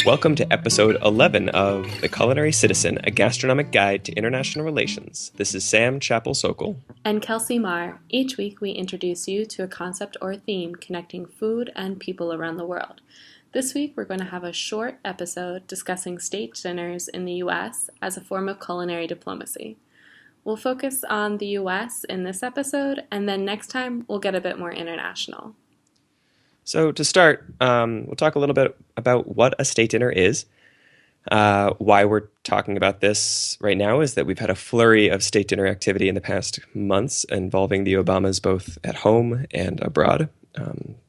Welcome to episode 11 of The Culinary Citizen, a gastronomic guide to international relations. This is Sam Chappell-Sokol. And Kelsey Marr. Each week we introduce you to a concept or theme connecting food and people around the world. This week we're going to have a short episode discussing state dinners in the U.S. as a form of culinary diplomacy. We'll focus on the U.S. in this episode, and then next time we'll get a bit more international. So to start, we'll talk a little bit about what a state dinner is. Why we're talking about this right now is that we've had a flurry of state dinner activity in the past months involving the Obamas both at home and abroad.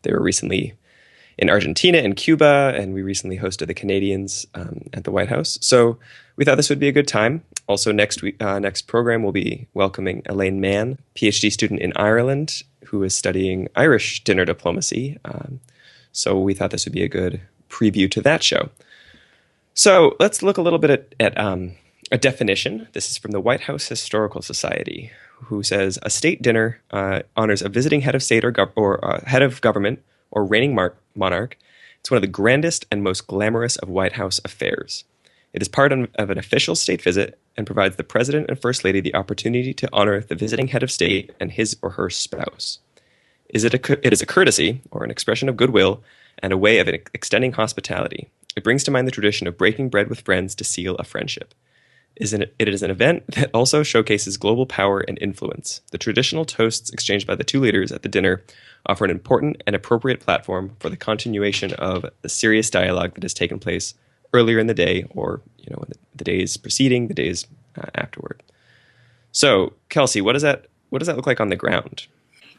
They were recently in Argentina and Cuba, and we recently hosted the Canadians at the White House. So we thought this would be a good time. Also, next program, we'll be welcoming Elaine Mann, PhD student in Ireland, who is studying Irish dinner diplomacy. So we thought this would be a good preview to that show. So let's look a little bit at a definition. This is from the White House Historical Society, who says a state dinner honors a visiting head of state or head of government or reigning monarch. It's one of the grandest and most glamorous of White House affairs. It is part of an official state visit and provides the president and first lady the opportunity to honor the visiting head of state and his or her spouse. It is a courtesy or an expression of goodwill and a way of extending hospitality. It brings to mind the tradition of breaking bread with friends to seal a friendship. It is an event that also showcases global power and influence. The traditional toasts exchanged by the two leaders at the dinner offer an important and appropriate platform for the continuation of the serious dialogue that has taken place earlier in the day, or in the days preceding, the days afterward. So, Kelsey, what does that look like on the ground?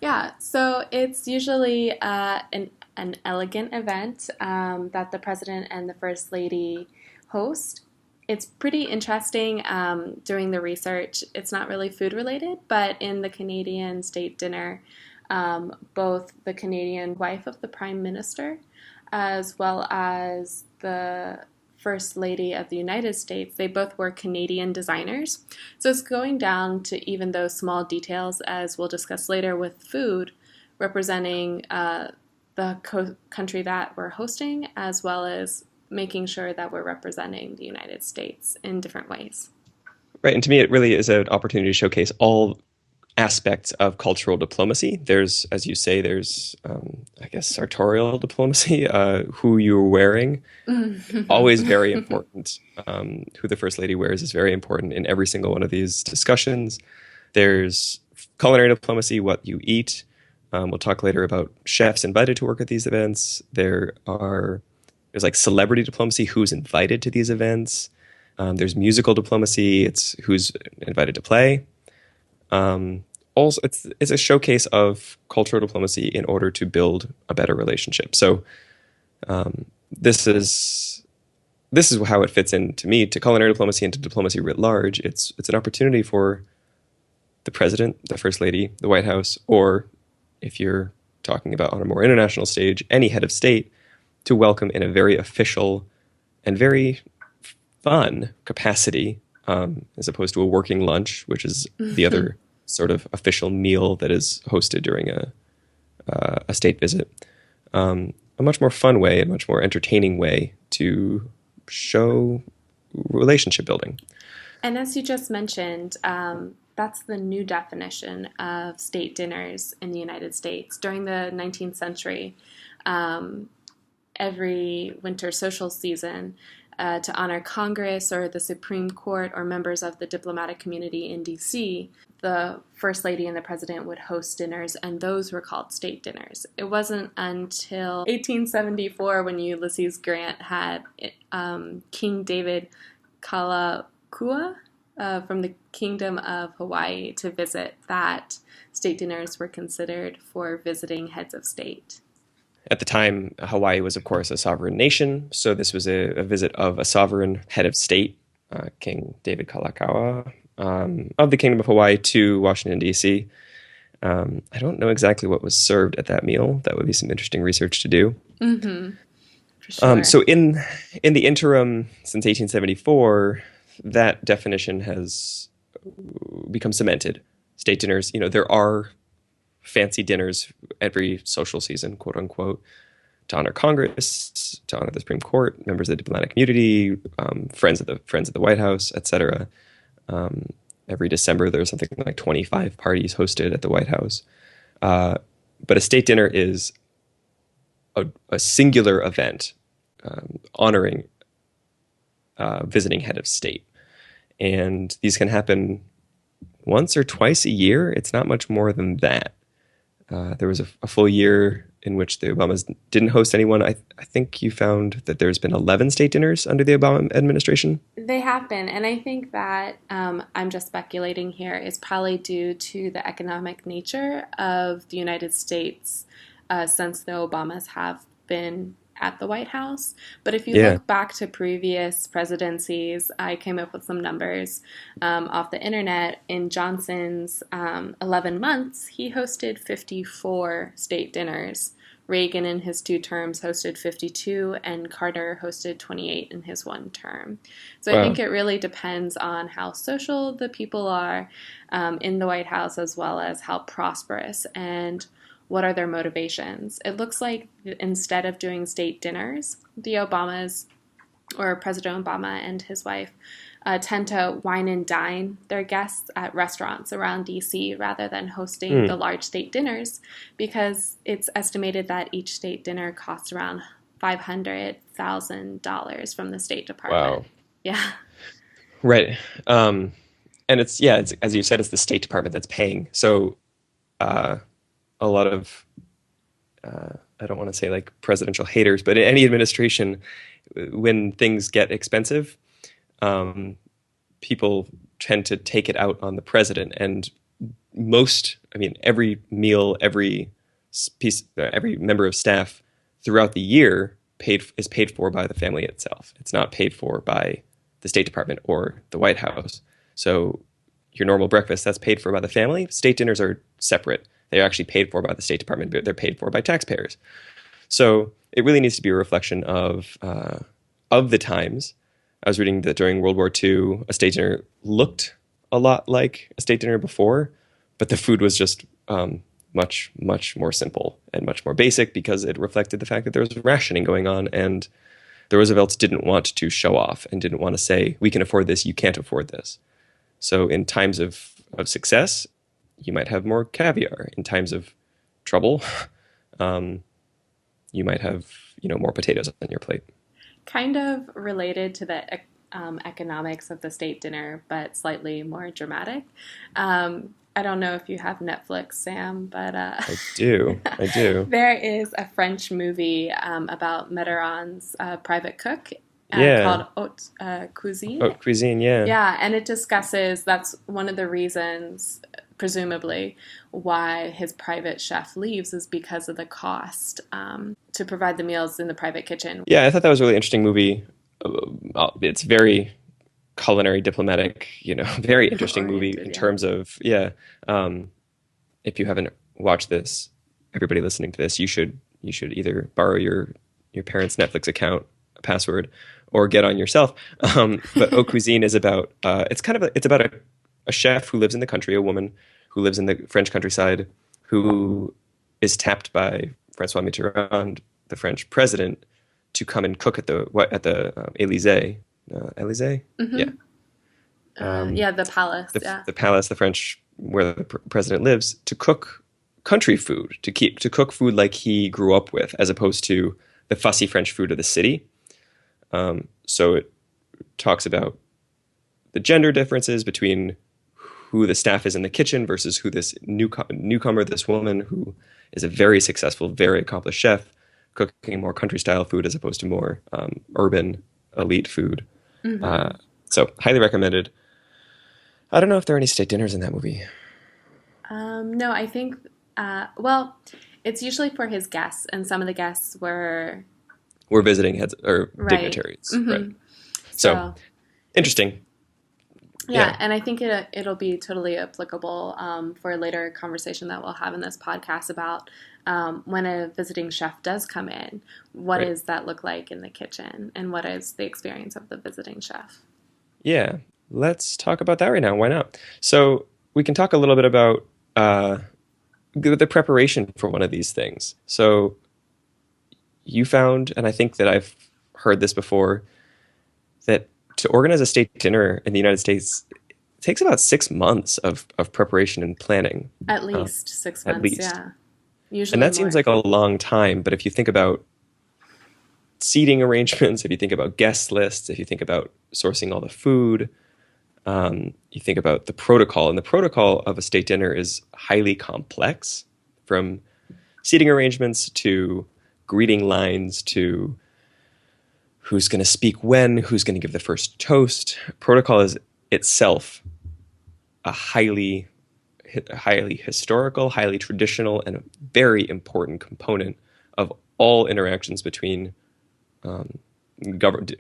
Yeah, so it's usually an elegant event that the president and the first lady host. It's pretty interesting doing the research. It's not really food related, but in the Canadian state dinner, both the Canadian wife of the prime minister as well as the First Lady of the United States, they both were Canadian designers. So it's going down to even those small details, as we'll discuss later with food, representing the country that we're hosting, as well as making sure that we're representing the United States in different ways. Right, and to me it really is an opportunity to showcase all aspects of cultural diplomacy. There's, as you say, I guess, sartorial diplomacy, who you're wearing, always very important. Who the First Lady wears is very important in every single one of these discussions. There's culinary diplomacy, what you eat. We'll talk later about chefs invited to work at these events. There's like celebrity diplomacy, who's invited to these events. There's musical diplomacy, it's who's invited to play. Also, it's a showcase of cultural diplomacy in order to build a better relationship. So this is how it fits in to me, to culinary diplomacy and to diplomacy writ large. It's an opportunity for the president, the first lady, the White House, or if you're talking about on a more international stage, any head of state, to welcome in a very official and very fun capacity, as opposed to a working lunch, which is the other sort of official meal that is hosted during a state visit. A much more fun way, a much more entertaining way to show relationship building. And as you just mentioned, that's the new definition of state dinners in the United States. During the 19th century, every winter social season, to honor Congress or the Supreme Court or members of the diplomatic community in D.C., the First Lady and the President would host dinners, and those were called state dinners. It wasn't until 1874 when Ulysses Grant had King David Kalakaua from the Kingdom of Hawaii to visit that state dinners were considered for visiting heads of state. At the time, Hawaii was, of course, a sovereign nation, so this was a visit of a sovereign head of state, King David Kalakaua, of the Kingdom of Hawaii to Washington, D.C. I don't know exactly what was served at that meal. That would be some interesting research to do. Mm-hmm. For sure. So in the interim, since 1874, that definition has become cemented. State dinners, there are fancy dinners every social season, quote unquote. to honor Congress, to honor the Supreme Court, members of the diplomatic community, friends of the White House, etc. Every December, there's something like 25 parties hosted at the White House. But a state dinner is a singular event honoring visiting head of state. And these can happen once or twice a year. It's not much more than that. There was a full year in which the Obamas didn't host anyone. I think you found that there's been 11 state dinners under the Obama administration. They have been, and I think that I'm just speculating here is probably due to the economic nature of the United States since the Obamas have been at the White House. But if you Yeah. look back to previous presidencies, I came up with some numbers off the internet. In Johnson's 11 months, he hosted 54 state dinners. Reagan in his 2 terms hosted 52, and Carter hosted 28 in his 1 term. So I Wow. think it really depends on how social the people are in the White House, as well as how prosperous and what are their motivations. It looks like instead of doing state dinners, the Obamas, or President Obama and his wife, tend to wine and dine their guests at restaurants around DC rather than hosting the large state dinners, because it's estimated that each state dinner costs around $500,000 from the State Department. Wow. Yeah. Right. And it's as you said, it's the State Department that's paying. So a lot of I don't want to say like presidential haters, but in any administration, when things get expensive, people tend to take it out on the president. And every meal, every member of staff throughout the year is paid for by the family itself. It's not paid for by the State Department or the White House. So your normal breakfast, that's paid for by the family. State dinners are separate. They're actually paid for by the State Department, but they're paid for by taxpayers. So it really needs to be a reflection of the times. I was reading that during World War II, a state dinner looked a lot like a state dinner before, but the food was just much, much more simple and much more basic because it reflected the fact that there was rationing going on, and the Roosevelts didn't want to show off and didn't want to say, we can afford this, you can't afford this. So in times of success, you might have more caviar. In times of trouble, you might have more potatoes on your plate. Kind of related to the economics of the state dinner, but slightly more dramatic. I don't know if you have Netflix, Sam, but I do. there is a French movie about Mitterrand's private cook Yeah. called Haute Cuisine. Haute cuisine, yeah. Yeah, and it discusses that's one of the reasons, presumably, why his private chef leaves is because of the cost to provide the meals in the private kitchen. Yeah, I thought that was a really interesting movie. It's very culinary, diplomatic, very interesting movie Oriented, in yeah. terms of, yeah. If you haven't watched this, everybody listening to this, you should either borrow your parents' Netflix account password or get on yourself. But Haute Cuisine is about, it's about a chef who lives in the country, a woman who lives in the French countryside, who is tapped by Francois Mitterrand, the French president, to come and cook at the Élysée. Élysée? Yeah. Yeah, the palace. The palace, the French, where the president lives, to cook country food, to cook food like he grew up with, as opposed to the fussy French food of the city. So it talks about the gender differences between who the staff is in the kitchen versus who this newcomer, this woman who is a very successful, very accomplished chef, cooking more country style food as opposed to more urban elite food. So highly recommended. I don't know if there are any state dinners in that movie. No, I think, well, it's usually for his guests, and some of the guests were We're visiting heads or right. dignitaries, right? So interesting. Yeah, and I think it'll be totally applicable for a later conversation that we'll have in this podcast about when a visiting chef does come in, what Right. does that look like in the kitchen, and what is the experience of the visiting chef? Yeah, let's talk about that right now. Why not? So we can talk a little bit about the preparation for one of these things. So, you found, and I think that I've heard this before, that to organize a state dinner in the United States it takes about 6 months of preparation and planning, At uh, least six at months, least. yeah. And Usually that seems more. like a long time, but if you think about seating arrangements, if you think about guest lists, if you think about sourcing all the food, you think about the protocol, and the protocol of a state dinner is highly complex, from seating arrangements to greeting lines to who's going to speak when, who's going to give the first toast. Protocol is itself a highly historical, highly traditional, and a very important component of all interactions between um, gov-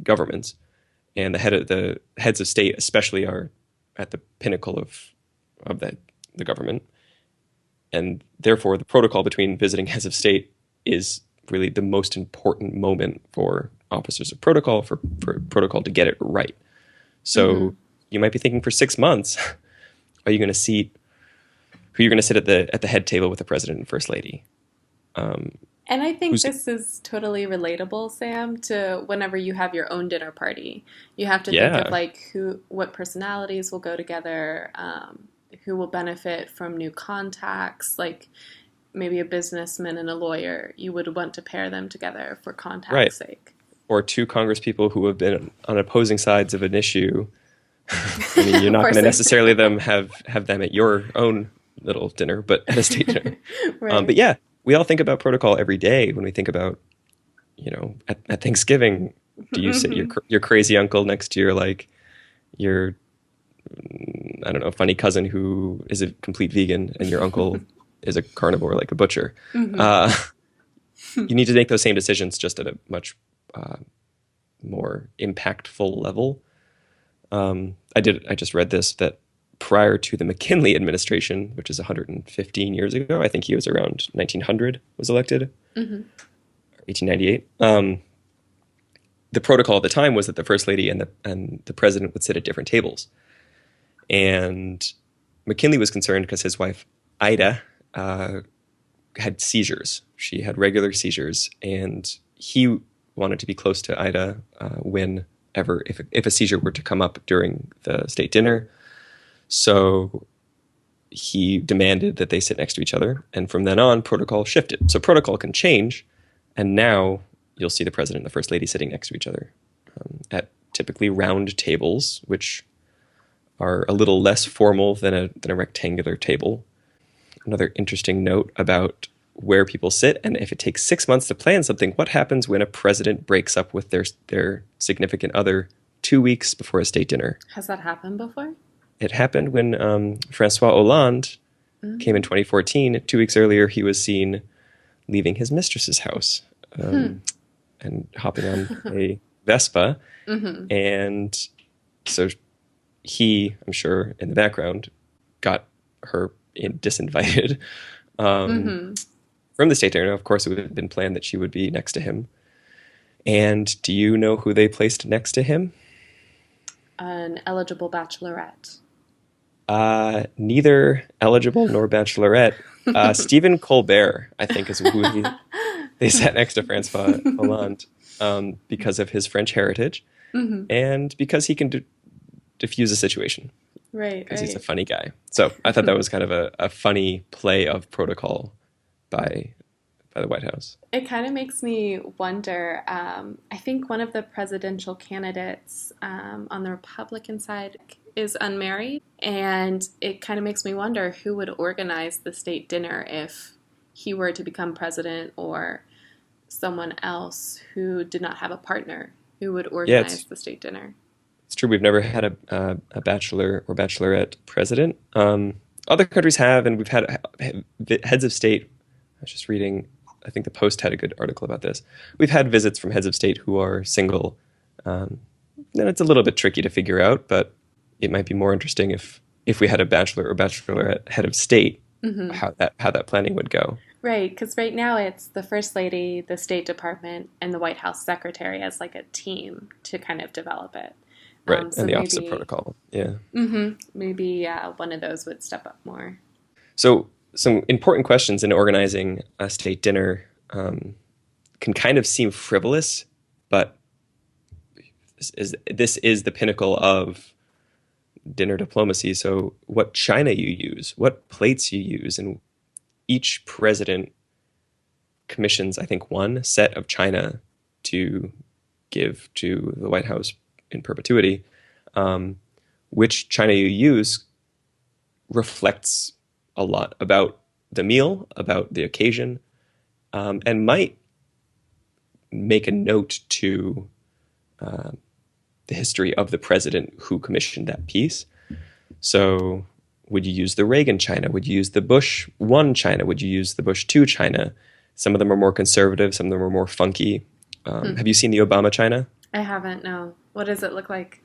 governments. And the heads of state, especially, are at the pinnacle of the government, and therefore the protocol between visiting heads of state is really the most important moment for officers of protocol, for protocol to get it right. Hmm. So you might be thinking, for 6 months, are you going to seat who you're going to sit at the head table with the president and first lady? Um, And I think who's this is totally relatable, Sam, to whenever you have your own dinner party. You have to think of Yeah, like what personalities will go together, who will benefit from new contacts, like maybe a businessman and a lawyer. You would want to pair them together for right. contact's sake. Or two congresspeople who have been on opposing sides of an issue. I mean, you're not going to Firstly. necessarily have them at your own little dinner, but at a state dinner. But Right. yeah, we all think about protocol every day when we think about, at Thanksgiving. Do you sit Hmm. your crazy uncle next to your I don't know, funny cousin who is a complete vegan, and your uncle is a carnivore like a butcher? Hmm. Uh, you need to make those same decisions, just at a much uh, more impactful level. I just read this, that prior to the McKinley administration, which is 115 years ago, I think he was around 1900, was elected, Hmm. 1898. The protocol at the time was that the first lady and the president would sit at different tables, and McKinley was concerned because his wife Ida uh, had seizures. She had regular seizures, and he wanted to be close to Ida whenever, if a seizure were to come up during the state dinner. So he demanded that they sit next to each other, and from then on, protocol shifted. So protocol can change, and now you'll see the president and the first lady sitting next to each other at typically round tables, which are a little less formal than a rectangular table. Another interesting note about where people sit, and if it takes 6 months to plan something, what happens when a president breaks up with their significant other 2 weeks before a state dinner? Has that happened before? It happened when Francois Hollande came in Mm. 2014. 2 weeks earlier, he was seen leaving his mistress's house Hmm. and hopping on a Vespa. Hmm. And so he, I'm sure, in the background, got her disinvited um, Hmm. from the state dinner. Of course, it would have been planned that she would be next to him. And do you know who they placed next to him? An eligible bachelorette. Neither eligible nor bachelorette. Stephen Colbert, I think, is who they sat next to Francois Hollande, because of his French heritage Hmm. and because he can diffuse a situation, Right, because he's a right. funny guy. So I thought that was kind of a funny play of protocol by the White House. It kind of makes me wonder. I think one of the presidential candidates on the Republican side is unmarried, and it kind of makes me wonder who would organize the state dinner if he were to become president, or someone else who did not have a partner who would Yeah, organize the state dinner. it's true. We've never had a bachelor or bachelorette president. Other countries have, and we've had heads of state. I was just reading. I think the Post had a good article about this. We've had visits from heads of state who are single. Um, and it's a little bit tricky to figure out, but it might be more interesting if we had a bachelor or bachelorette head of state, Hmm. how that planning would go. Right, because right now it's the First Lady, the State Department, and the White House Secretary as like a team to kind of develop it. Right, So and the Office of maybe, Protocol. Yeah. maybe one of those would step up more. So some important questions in organizing a state dinner. can kind of seem frivolous, but this is the pinnacle of dinner diplomacy. So what china you use, what plates you use, and each president commissions, I think, one set of china to give to the White House in perpetuity. Um, which china you use reflects a lot about the meal, about the occasion, and might make a note to uh, the history of the president who commissioned that piece. So, would you use the Reagan China? Would you use the Bush 1 China? Would you use the Bush 2 China? Some of them are more conservative, some of them are more funky. Have you seen the Obama China? I haven't, no. What does it look like?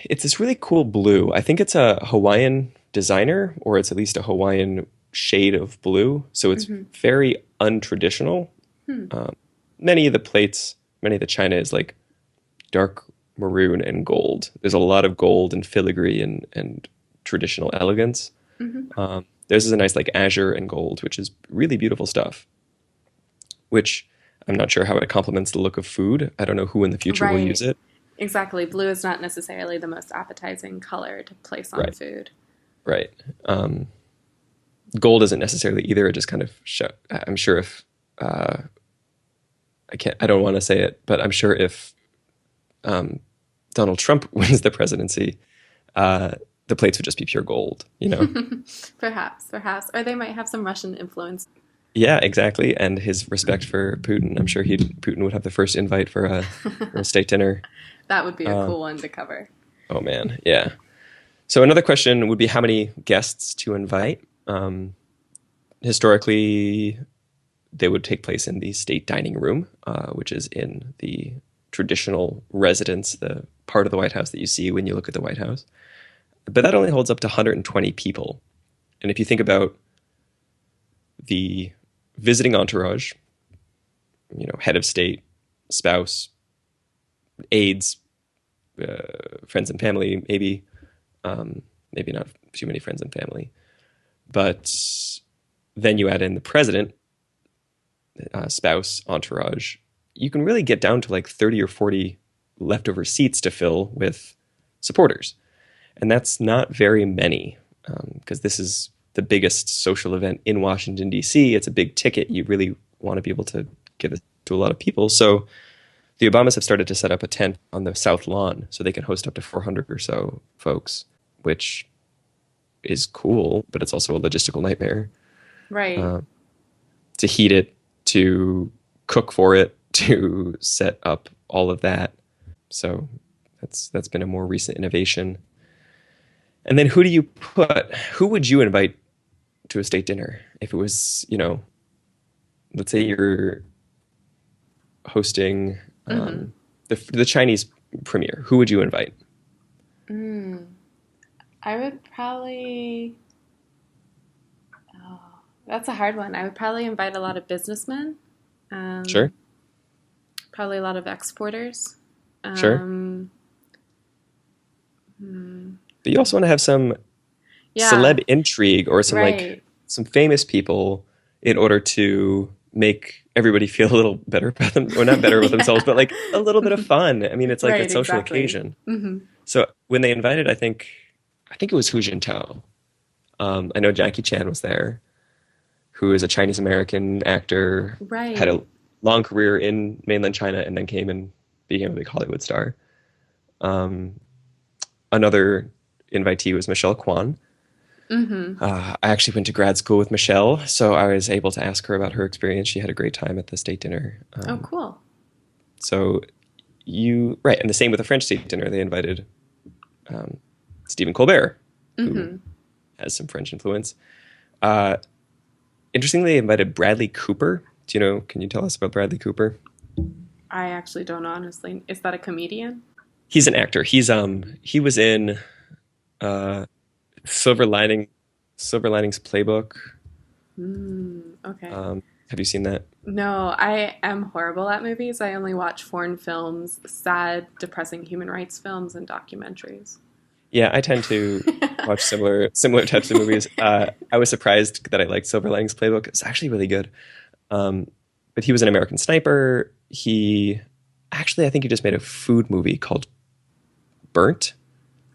It's this really cool blue. I think it's a Hawaiian designer, or it's at least a Hawaiian shade of blue. So it's very untraditional. Many of the plates, many of the china is like dark maroon and gold. There's a lot of gold and filigree and traditional elegance. Theirs is a nice like azure and gold, which is really beautiful stuff. Which I'm not sure how it complements the look of food. I don't know who in the future will use Right. it. Exactly. Blue is not necessarily the most appetizing color to place on Right, food. right. Gold isn't necessarily either. It just kind of I'm sure if I don't want to say it, but I'm sure if um, Donald Trump wins the presidency, uh, the plates would just be pure gold, you know? Perhaps, perhaps. Or they might have some Russian influence. Yeah, exactly. And his respect for Putin. I'm sure Putin would have the first invite for a state dinner. That would be a Um, cool one to cover. oh man, yeah. So another question would be how many guests to invite. Historically, they would take place in the state dining room, which is in the traditional residence, the part of the White House that you see when you look at the White House. But that only holds up to 120 people. And if you think about the visiting entourage, head of state, spouse, aides, friends and family, maybe not too many friends and family, but then you add in the president, spouse, entourage, you can really get down to like 30 or 40 leftover seats to fill with supporters. And that's not very many because this is the biggest social event in Washington, D.C. It's a big ticket. You really want to be able to give it to a lot of people. So the Obamas have started to set up a tent on the South Lawn so they can host up to 400 or so folks, which is cool, but it's also a logistical nightmare Right. uh, to heat it, to cook for it, to set up all of that. So that's been a more recent innovation. And then who do you put? Who would you invite to a state dinner if it was, let's say you're hosting the Chinese premier? Who would you invite? Mm. I would probably. Oh, that's a hard one. I would probably invite a lot of businessmen, Sure, um, probably a lot of exporters. sure. Um, hmm, But you also want to have some yeah, celeb intrigue or right. some famous people in order to make everybody feel a little better about them, or not better about themselves, but Yeah. like a little bit of fun. I mean, it's like a Right, social exactly. occasion. Hmm. So when they invited, I think it was Hu Jintao. I know Jackie Chan was there, who is a Chinese American actor, had Right. a long career in mainland China, and then came and became a big Hollywood star. Um, Another invitee was Michelle Kwan. Hmm. I actually went to grad school with Michelle, so I was able to ask her about her experience. She had a great time at the state dinner. Oh, cool. So right, and the same with the French state dinner. They invited um, Stephen Colbert, who Hmm. has some French influence. Uh, Interestingly, they invited Bradley Cooper. Do you know? Can you tell us about Bradley Cooper? I actually don't know, honestly. Is that a comedian? He's an actor. He was in uh, Silver Lining, Silver Linings Playbook. Okay. Have you seen that? No, I am horrible at movies. I only watch foreign films, sad, depressing human rights films, and documentaries. Yeah, I tend to watch similar types of movies. I was surprised that I liked Silver Linings Playbook. It's actually really good. Um, but he was an American sniper. He actually, I think he just made a food movie called Burnt.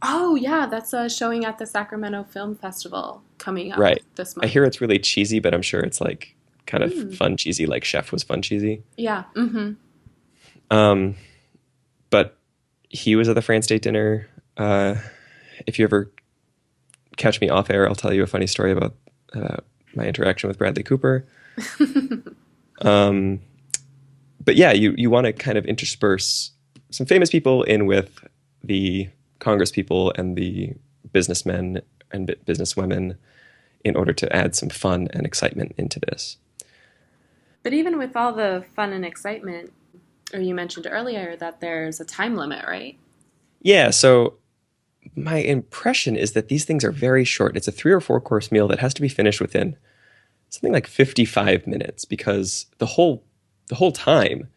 Oh, yeah, that's showing at the Sacramento Film Festival coming up Right. this I month. hear it's really cheesy, but I'm sure it's like kind of Mm. fun cheesy, like Chef was fun cheesy. Yeah. Mm-hmm. Um, but he was at the France State dinner. Uh, if you ever catch me off air, I'll tell you a funny story about uh, my interaction with Bradley Cooper. Um, but yeah, you want to kind of intersperse some famous people in with the Congress people and the businessmen and businesswomen in order to add some fun and excitement into this. But even with all the fun and excitement, or you mentioned earlier that there's a time limit, right? Yeah, so my impression is that these things are very short. It's a 3 or 4 course meal that has to be finished within something like 55 minutes because the whole time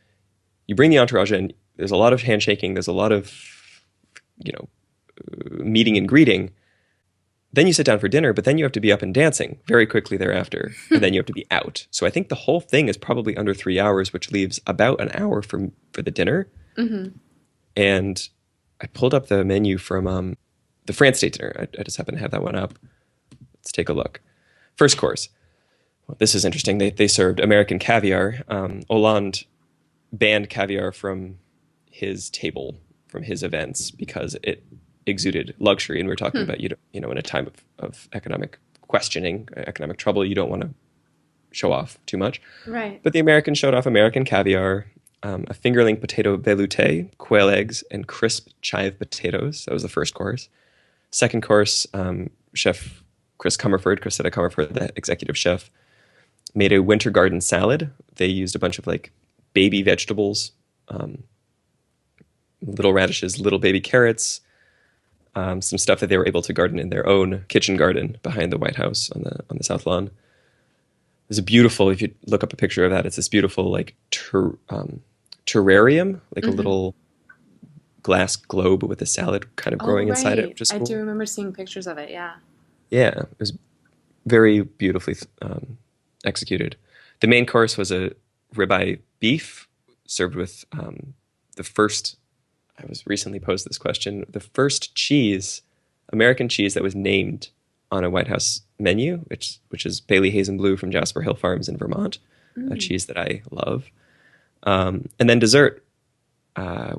you bring the entourage in, there's a lot of handshaking, there's a lot of you know meeting and greeting. Then you sit down for dinner, but then you have to be up and dancing very quickly thereafter, and then you have to be out. So I think the whole thing is probably under 3 hours, which leaves about an hour for the dinner. Mm-hmm. And I pulled up the menu from the France State dinner. I just happen to have that one up. Let's take a look. First course. Well, this is interesting. They served American caviar. Hollande banned caviar from his table, from his events, because it exuded luxury. And we're talking Hmm. about, in a time of economic questioning, economic trouble, you don't want to show off too much. Right. But the Americans showed off American caviar, a fingerling potato velouté, quail eggs, and crisp chive potatoes. That was the first course. Second course, Chef Chrisetta Comerford, the executive chef, made a winter garden salad. They used a bunch of like baby vegetables, um, little radishes, little baby carrots, some stuff that they were able to garden in their own kitchen garden behind the White House on the South Lawn. There's a beautiful, if you look up a picture of that, it's this beautiful like terrarium, like a Mm-hmm. little glass globe with a salad kind of Oh, growing inside it, right. which is I do cool. remember seeing pictures of it. Yeah. Yeah, it was very beautifully executed. The main course was a ribeye beef served with the first. I was recently posed this question. The first cheese, American cheese that was named on a White House menu, which is Bailey Hazen Blue from Jasper Hill Farms in Vermont, a Mm. cheese that I love. And then dessert, the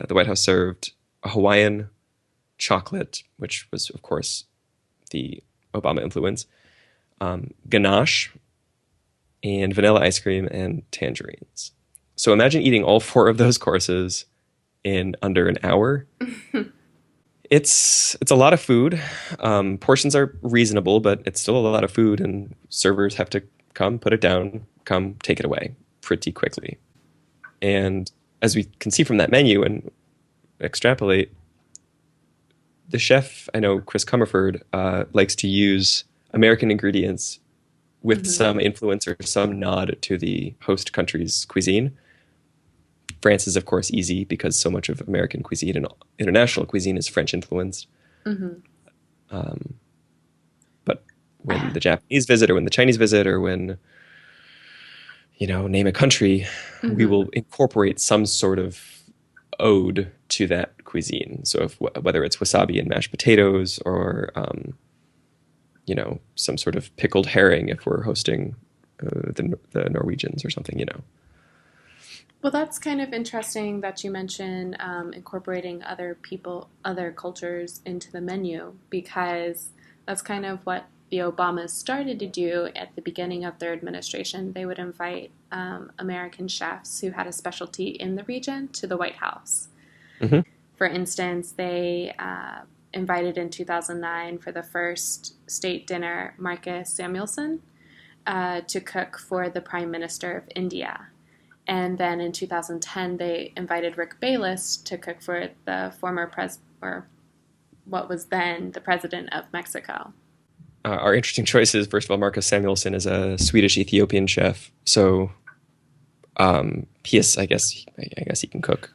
White House served a Hawaiian chocolate, which was of course the Obama influence, ganache, and vanilla ice cream and tangerines. So imagine eating all four of those courses in under an hour. It's a lot of food. Portions are reasonable, but it's still a lot of food, and servers have to come, put it down, come, take it away pretty quickly. And as we can see from that menu and extrapolate, the chef, I know Chris Comerford, likes to use American ingredients with Mm-hmm. some influence or some nod to the host country's cuisine. France is, of course, easy because so much of American cuisine and international cuisine is French influenced. Mm-hmm. Um, but when the Japanese visit, or when the Chinese visit, or when, name a country, we Mm-hmm. will incorporate some sort of ode to that cuisine. So whether it's wasabi and mashed potatoes, or some sort of pickled herring if we're hosting the Norwegians or something. Well, that's kind of interesting that you mention incorporating other people, other cultures into the menu because that's kind of what the Obamas started to do at the beginning of their administration. They would invite American chefs who had a specialty in the region to the White House. Hmm. For instance, they invited in 2009 for the first state dinner Marcus Samuelson to cook for the Prime Minister of India. And then in 2010, they invited Rick Bayless to cook for the former or what was then the president of Mexico. Our interesting choices. First of all, Marcus Samuelsson is a Swedish Ethiopian chef, so I guess he can cook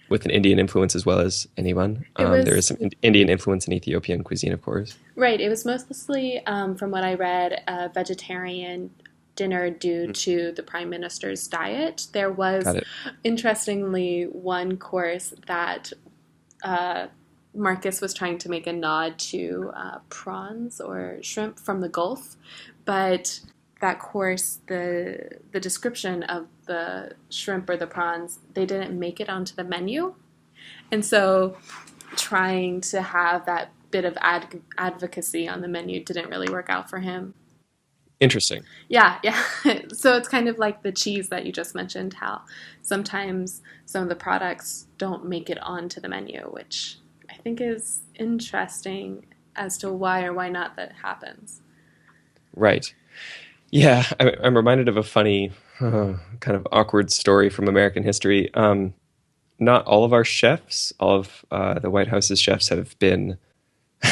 with an Indian influence as well as anyone. It There is was some Indian influence in Ethiopian cuisine, of course. right. It was mostly, from what I read, vegetarian dinner due Mm. to the prime minister's diet. There was, Got it. interestingly, one course that uh, Marcus was trying to make a nod to prawns or shrimp from the Gulf, but that course, the description of the shrimp or the prawns, they didn't make it onto the menu, and so trying to have that bit of advocacy on the menu didn't really work out for him. Interesting. Yeah, yeah. So it's kind of like the cheese that you just mentioned, how sometimes some of the products don't make it onto the menu, which I think is interesting as to why or why not that happens. Right. Yeah, I'm reminded of a funny, kind of awkward story from American history. Not all of our chefs, all of the White House's chefs, have been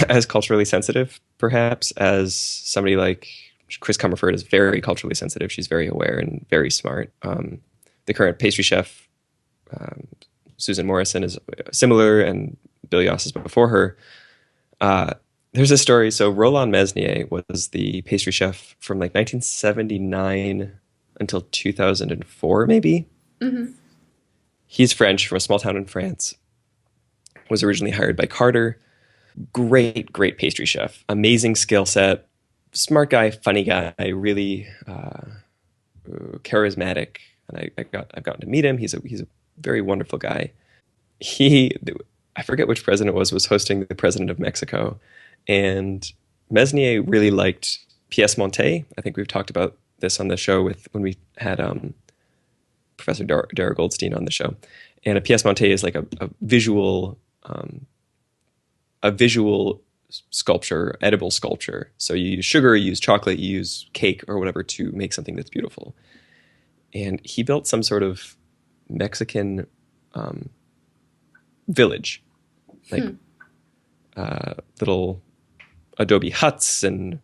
as culturally sensitive, perhaps, as somebody like Chris Comerford is very culturally sensitive. She's very aware and very smart. The current pastry chef, um, Susan Morrison, is similar, and Bill Yoss is before her. Uh, there's a story. So Roland Mesnier was the pastry chef from like 1979 until 2004, maybe. Hmm. He's French, from a small town in France. Was originally hired by Carter. Great, great pastry chef. Amazing skill set. Smart guy, funny guy, really charismatic. And I've gotten to meet him. He's a very wonderful guy. He I forget which president was hosting the president of Mexico, and Mesnier really liked pièce montée. I think we've talked about this on the show with when we had Professor Dara Goldstein on the show. And a pièce montée is like a visual sculpture, edible sculpture. So you use sugar, you use chocolate, you use cake or whatever to make something that's beautiful. And he built some sort of Mexican um, village, like little adobe huts and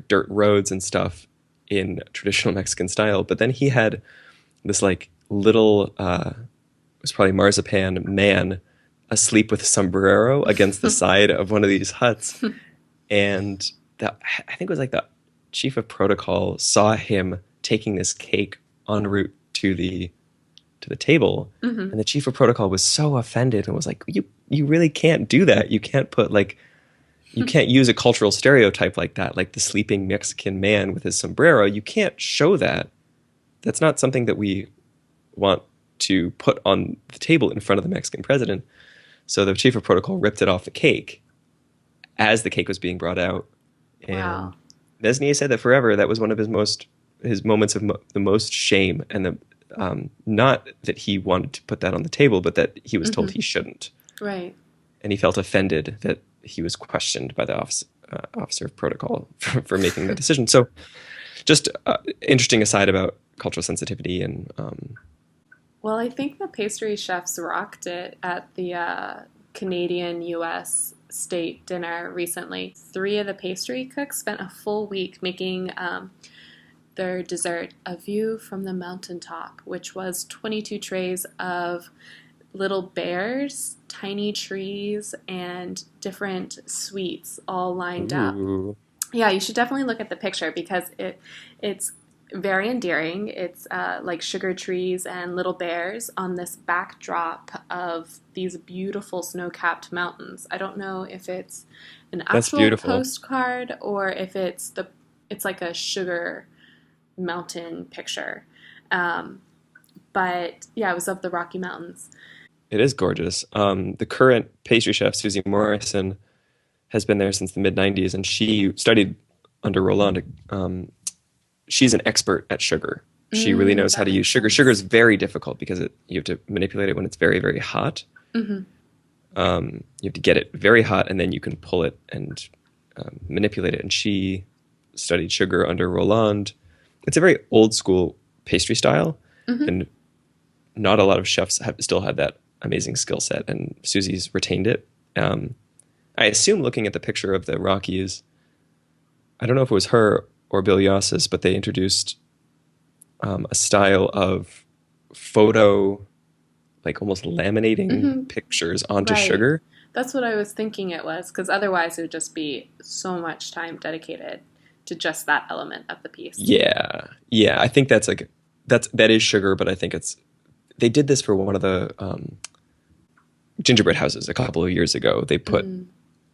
dirt roads and stuff in traditional Mexican style. But then he had this like little, it was probably marzipan man asleep with a sombrero against the side of one of these huts. And I think it was like the chief of protocol saw him taking this cake en route to the table, Hmm. and the chief of protocol was so offended and was like, you really can't do that. You can't put like you can't use a cultural stereotype like that, like the sleeping Mexican man with his sombrero. You can't show that. That's not something that we want to put on the table in front of the Mexican president. So the chief of protocol ripped it off the cake as the cake was being brought out. Wow. And Mesnier said that forever that was one of his moments of the most shame, and not that he wanted to put that on the table, but that he was told Hmm. he shouldn't, Right. and he felt offended that he was questioned by the officer of protocol for making that decision. So, just interesting aside about cultural sensitivity and Well, I think the pastry chefs rocked it at the Canadian US state dinner recently. Three of the pastry cooks spent a full week making their dessert, A View from the Mountaintop, which was 22 trays of little bears, tiny trees, and different sweets all lined up. ooh, Yeah, you should definitely look at the picture because it's very endearing. It's like sugar trees and little bears on this backdrop of these beautiful snow-capped mountains. I don't know if it's an that's actual beautiful. postcard or if it's like a sugar mountain picture. Um, but yeah, it was of the Rocky Mountains. It is gorgeous. The current pastry chef, Susie Morrison, has been there since the mid '90s, and she studied under Roland. She's an expert at sugar. She really knows how That to use makes sugar. Sugar is sense. very difficult because you have to manipulate it when it's very, very hot. Hmm. You have to get it very hot, and then you can pull it and manipulate it. And she studied sugar under Roland. It's a very old school pastry style, Hmm. and not a lot of chefs still have that amazing skill set. And Susie's retained it. Um, I assume, looking at the picture of the Rockies, I don't know if it was her or Bill Yossis, but they introduced a style of photo, like almost laminating Hmm. pictures onto Right. sugar. That's what I was thinking it was, because otherwise it would just be so much time dedicated to just that element of the piece. Yeah, yeah. I think that is sugar, but I think they did this for one of the gingerbread houses a couple of years ago. They put Mm.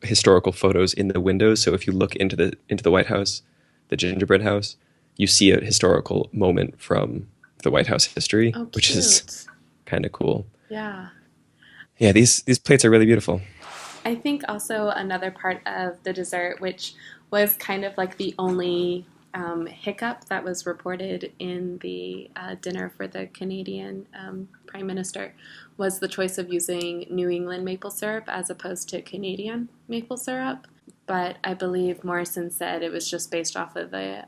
historical photos in the windows, so if you look into the White House, the gingerbread house, you see a historical moment from the White House history, Oh, which is cute. kind of cool. Yeah. Yeah, these plates are really beautiful. I think also another part of the dessert, which was kind of like the only hiccup that was reported in the dinner for the Canadian Prime Minister, was the choice of using New England maple syrup as opposed to Canadian maple syrup. But I believe Morrison said it was just based off of the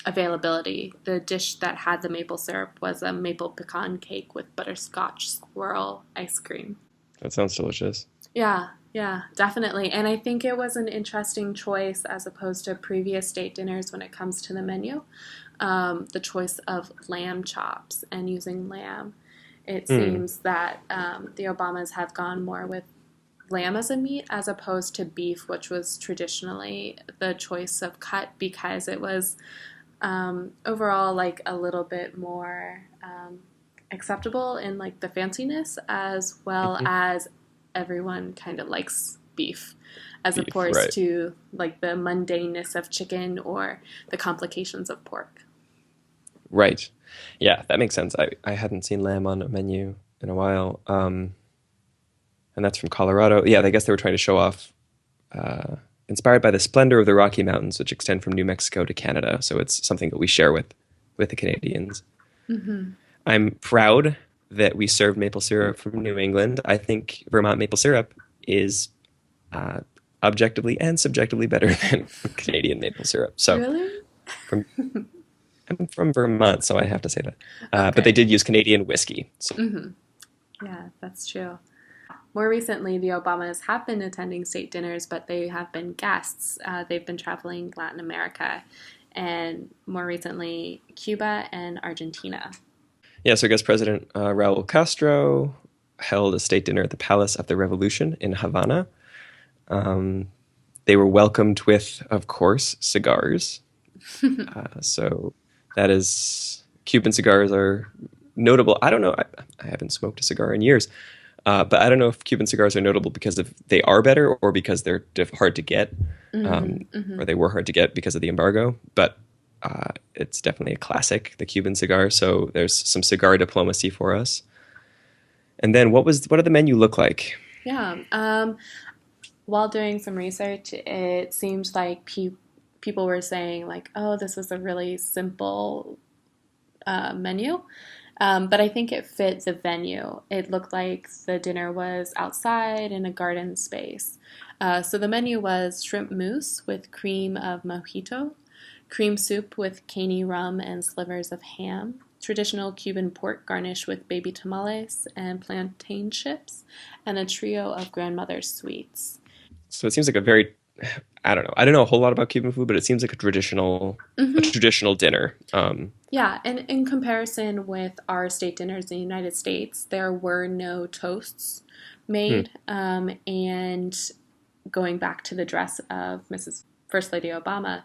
availability. The dish that had the maple syrup was a maple pecan cake with butterscotch swirl ice cream. That sounds delicious. Yeah, yeah, definitely. And I think it was an interesting choice as opposed to previous state dinners when it comes to the menu. The choice of lamb chops and using lamb. It Hmm. seems that the Obamas have gone more with lamb as a meat as opposed to beef, which was traditionally the choice of cut because it was overall like a little bit more acceptable in like the fanciness as well Mhm. as everyone kind of likes beef as Beef, opposed right. to like the mundaneness of chicken or the complications of pork. Right. Yeah, that makes sense. I hadn't seen lamb on a menu in a while. And that's from Colorado. Yeah, I guess they were trying to show off, uh, inspired by the splendor of the Rocky Mountains, which extend from New Mexico to Canada. So it's something that we share with the Canadians. Mm-hmm. I'm proud that we served maple syrup from New England. I think Vermont maple syrup is uh, objectively and subjectively better than Canadian maple syrup. So Really? from I'm from Vermont, so I have to say that. But they Okay. did use Canadian whiskey. So Mm-hmm. Yeah, that's true. More recently, the Obamas have been attending state dinners, but they have been guests. They've been traveling Latin America and more recently, Cuba and Argentina. yeah, so I guess President Raul Castro held a state dinner at the Palace of the Revolution in Havana. Um, they were welcomed with, of course, cigars. So that is Cuban cigars are notable. I don't know. I haven't smoked a cigar in years, but I don't know if Cuban cigars are notable because of they are better or because they're hard to get, Mm-hmm, or mm-hmm. they were hard to get because of the embargo. But it's definitely a classic, the Cuban cigar. So there's some cigar diplomacy for us. And then what did the menu look like? Yeah. While doing some research, it seems like people were saying like, "Oh, this was a really simple menu," but I think it fit the venue. It looked like the dinner was outside in a garden space. So the menu was shrimp mousse with cream of mojito, cream soup with caney rum and slivers of ham, traditional Cuban pork garnish with baby tamales and plantain chips, and a trio of grandmother's sweets. So it seems like a very I don't know. I don't know a whole lot about Cuban food, but it seems like a Mm-hmm. traditional dinner. Yeah, and in comparison with our state dinners in the United States, there were no toasts Hmm, made. And going back to the dress of Mrs. First Lady Obama,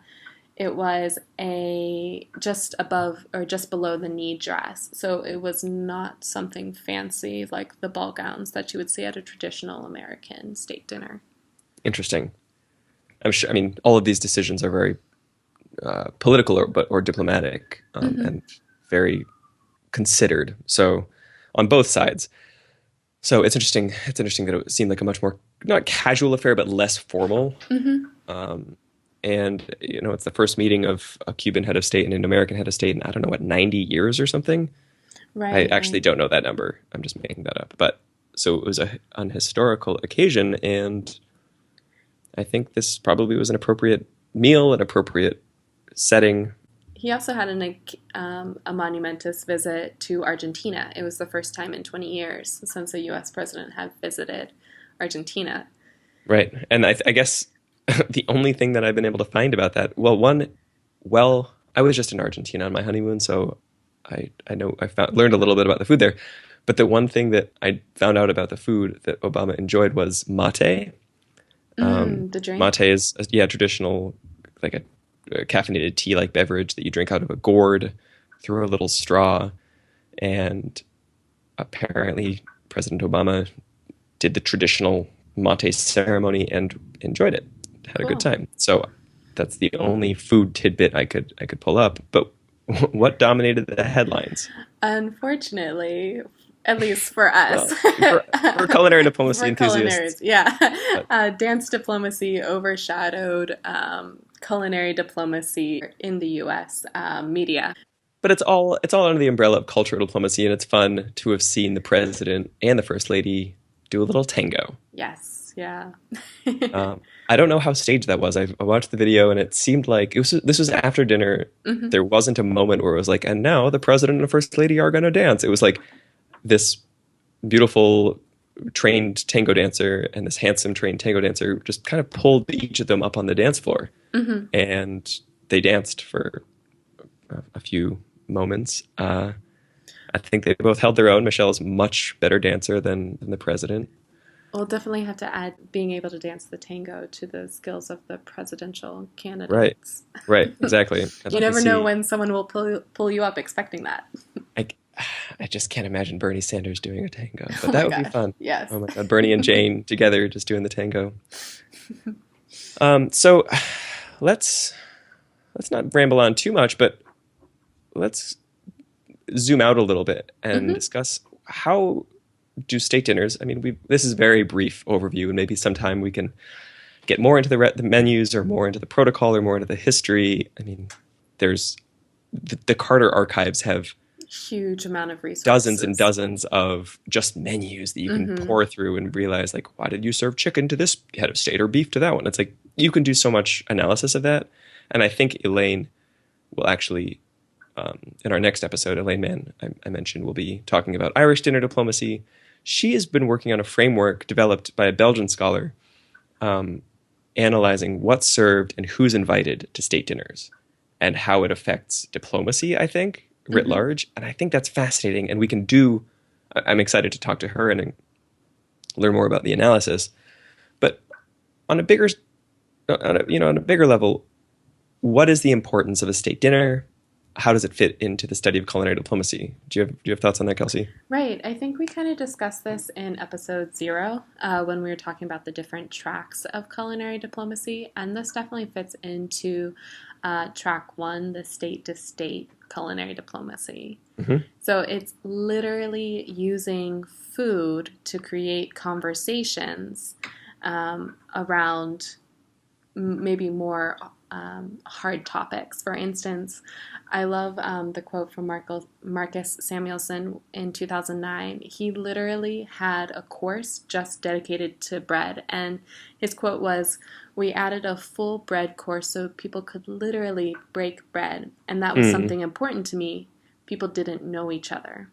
it was a just above or just below the knee dress. So it was not something fancy like the ball gowns that you would see at a traditional American state dinner. interesting. I'm sure. I mean, all of these decisions are very political or diplomatic, Mm-hmm. and very considered. So on both sides. So it's interesting. It's interesting that it seemed like a much more not casual affair, but less formal. Mm-hmm. And it's the first meeting of a Cuban head of state and an American head of state in I don't know what 90 years or something. I Right, actually right. don't know that number. I'm just making that up. But so it was an historical occasion, and I think this probably was an appropriate meal, an appropriate setting. He also had a monumentous visit to Argentina. It was the first time in 20 years since a U.S. president had visited Argentina. Right. And I guess the only thing that I've been able to find about that, I was just in Argentina on my honeymoon, so I know learned a little bit about the food there. But the one thing that I found out about the food that Obama enjoyed was mate. Mm, the drink? Mate is yeah traditional, like a a caffeinated tea-like beverage that you drink out of a gourd through a little straw. And apparently, President Obama did the traditional mate ceremony and enjoyed it, had a good Cool. time. So that's the only food tidbit I could pull up. But what dominated the headlines? Unfortunately, at least for us, Well, for culinary diplomacy for culinaries, enthusiasts, yeah, but dance diplomacy overshadowed culinary diplomacy in the U.S. Media. it's all under the umbrella of cultural diplomacy, and it's fun to have seen the president and the first lady do a little tango. Yes, yeah. Um, I don't know how staged that was. I watched the video, and it seemed like this was after dinner. Hmm. There wasn't a moment where it was like, and now the president and first lady are going to dance. It was like this beautiful trained tango dancer and this handsome trained tango dancer just kind of pulled each of them up on the dance floor, Hmm. and they danced for a few moments. I think they both held their own. Michelle is a much better dancer than the president. We'll definitely have to add being able to dance the tango to the skills of the presidential Right, candidates. right, exactly. I'd You love to never know see. when someone will pull you up expecting that. I, I just can't imagine Bernie Sanders doing a tango, Oh but my that would be god. fun. Yes. Oh my God, Bernie and Jane together just doing the tango. So let's not ramble on too much, but let's zoom out a little bit and Hmm. discuss how do state dinners. I mean, this is a very brief overview, and maybe sometime we can get more into the menus or more into the protocol or more into the history. I mean, there's the Carter archives have Huge amount of dozens and resources. dozens of just menus that you can Hmm. pour through and realize, like, why did you serve chicken to this head of state or beef to that one? It's like you can do so much analysis of that. And I think Elaine will actually, in our next episode, Elaine Mann, I mentioned, will be talking about Irish dinner diplomacy. She has been working on a framework developed by a Belgian scholar, analyzing what's served and who's invited to state dinners and how it affects diplomacy, I think, writ Hmm. large. And I think that's fascinating. And we can do, I'm excited to talk to her and learn more about the analysis. But on a bigger, on a bigger level, what is the importance of a state dinner? How does it fit into the study of culinary diplomacy? Do you have thoughts on that, Kelsey? Right. I think we kind of discussed this in episode 0 when we were talking about the different tracks of culinary diplomacy. And this definitely fits into track 1, the state to state culinary diplomacy. Hmm. So it's literally using food to create conversations around maybe more hard topics. For instance, I love the quote from Marcus Samuelson in 2009. He literally had a course just dedicated to bread, and his quote was, "We added a full bread course so people could literally break bread, and that was Mm, something important to me. People didn't know each other."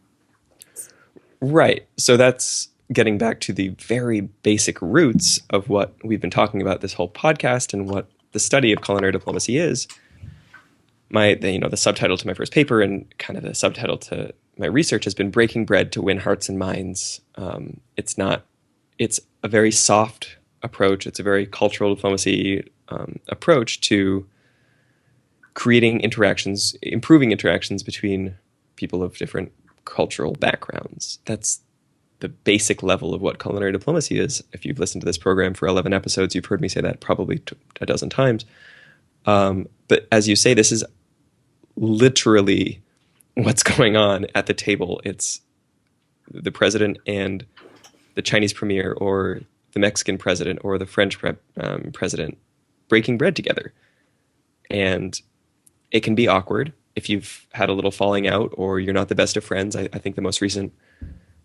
right. So that's getting back to the very basic roots of what we've been talking about this whole podcast and what the study of culinary diplomacy is. The subtitle to my first paper and kind of the subtitle to my research has been "Breaking Bread to Win Hearts and Minds." It's not. It's a very soft approach. It's a very cultural diplomacy approach to creating interactions, improving interactions between people of different cultural backgrounds. That's the basic level of what culinary diplomacy is. If you've listened to this program for 11 episodes, you've heard me say that probably a dozen times. But as you say, this is literally what's going on at the table. It's the president and the Chinese premier, or the Mexican president, or the French president breaking bread together. And it can be awkward if you've had a little falling out or you're not the best of friends. I think the most recent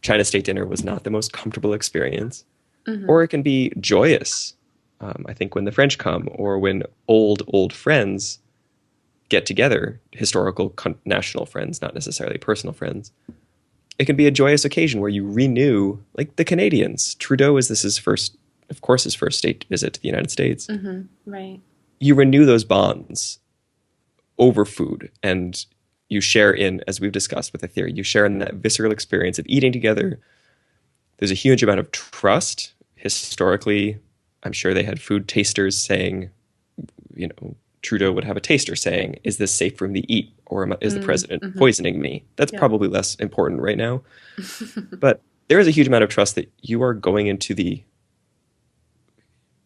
China State dinner was not the most comfortable experience. Hmm. Or it can be joyous. I think when the French come, or when old friends get together, historical national friends, not necessarily personal friends, it can be a joyous occasion where you renew, like the Canadians. Trudeau is this his first, of course, his first state visit to the United States. Hmm. Right. You renew those bonds over food, and you share in, as we've discussed with the theory, you share in that visceral experience of eating together. There's a huge amount of trust. Historically, I'm sure they had food tasters saying, Trudeau would have a taster saying, "Is this safe for me to eat, or is the president Mm-hmm. poisoning me?" That's Yeah. probably less important right now. But there is a huge amount of trust that you are going into the,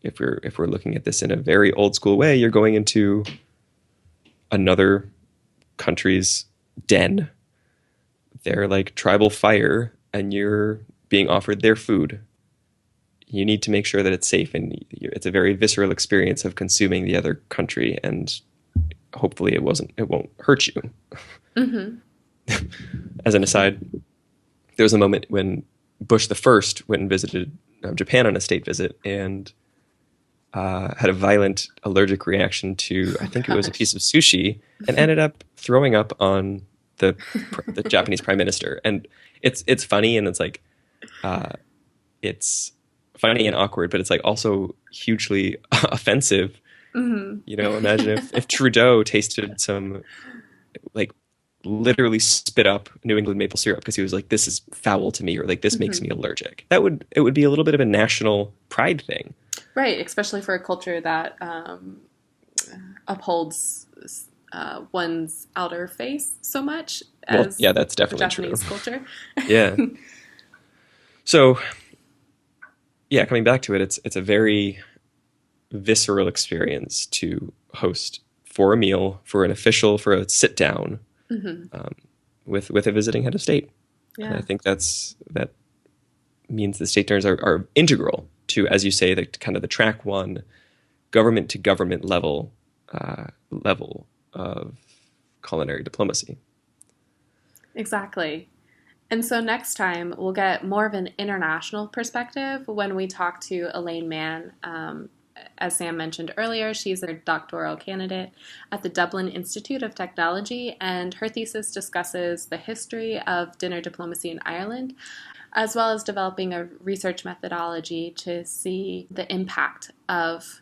if we're looking at this in a very old school way, you're going into another country's den, their like tribal fire, and you're being offered their food. You need to make sure that it's safe, and it's a very visceral experience of consuming the other country, and hopefully it won't hurt you. Mm-hmm. As an aside, there was a moment when Bush the First went and visited Japan on a state visit, and had a violent allergic reaction to, I think it was a piece of sushi, and ended up throwing up on the Japanese prime minister. And it's funny, and it's like it's funny and awkward, but it's like also hugely offensive. Mm-hmm. You know, imagine if Trudeau tasted some, like, literally spit up New England maple syrup because he was like, "This is foul to me," or like, "This makes me allergic." It would be a little bit of a national pride thing. Right, especially for a culture that upholds one's outer face so much as yeah, that's the definitely true. Japanese culture. Yeah. So, yeah, coming back to it, it's a very visceral experience to host for a meal, for an official, for a sit down with a visiting head of state. Yeah. And I think that means the state dinners are integral to, as you say, the kind of the track one government to government level of culinary diplomacy. Exactly. And so next time we'll get more of an international perspective when we talk to Elaine Mann. As Sam mentioned earlier, she's a doctoral candidate at the Dublin Institute of Technology, and her thesis discusses the history of dinner diplomacy in Ireland, as well as developing a research methodology to see the impact of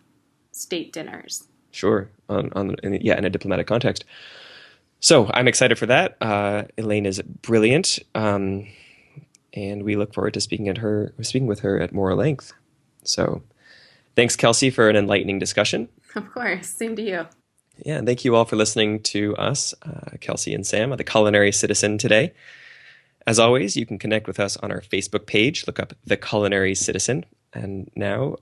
state dinners. Sure, in a diplomatic context. So I'm excited for that. Elaine is brilliant, and we look forward to speaking with her at more length. So thanks, Kelsey, for an enlightening discussion. Of course, same to you. Yeah, and thank you all for listening to us, Kelsey and Sam, The Culinary Citizen today. As always, you can connect with us on our Facebook page. Look up The Culinary Citizen. And now,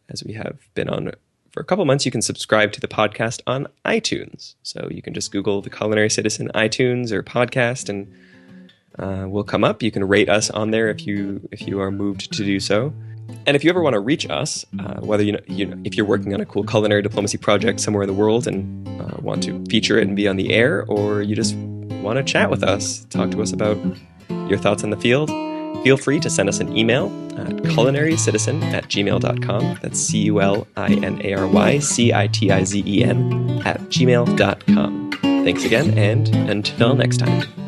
as we have been on for a couple months, you can subscribe to the podcast on iTunes. So you can just Google The Culinary Citizen iTunes or podcast, and we'll come up. You can rate us on there if you are moved to do so. And if you ever want to reach us, whether if you're working on a cool culinary diplomacy project somewhere in the world and want to feature it and be on the air, or you just want to chat with us, talk to us about your thoughts on the field, feel free to send us an email at culinarycitizen@gmail.com. That's CULINARYCITIZEN @gmail.com. Thanks again, and until next time.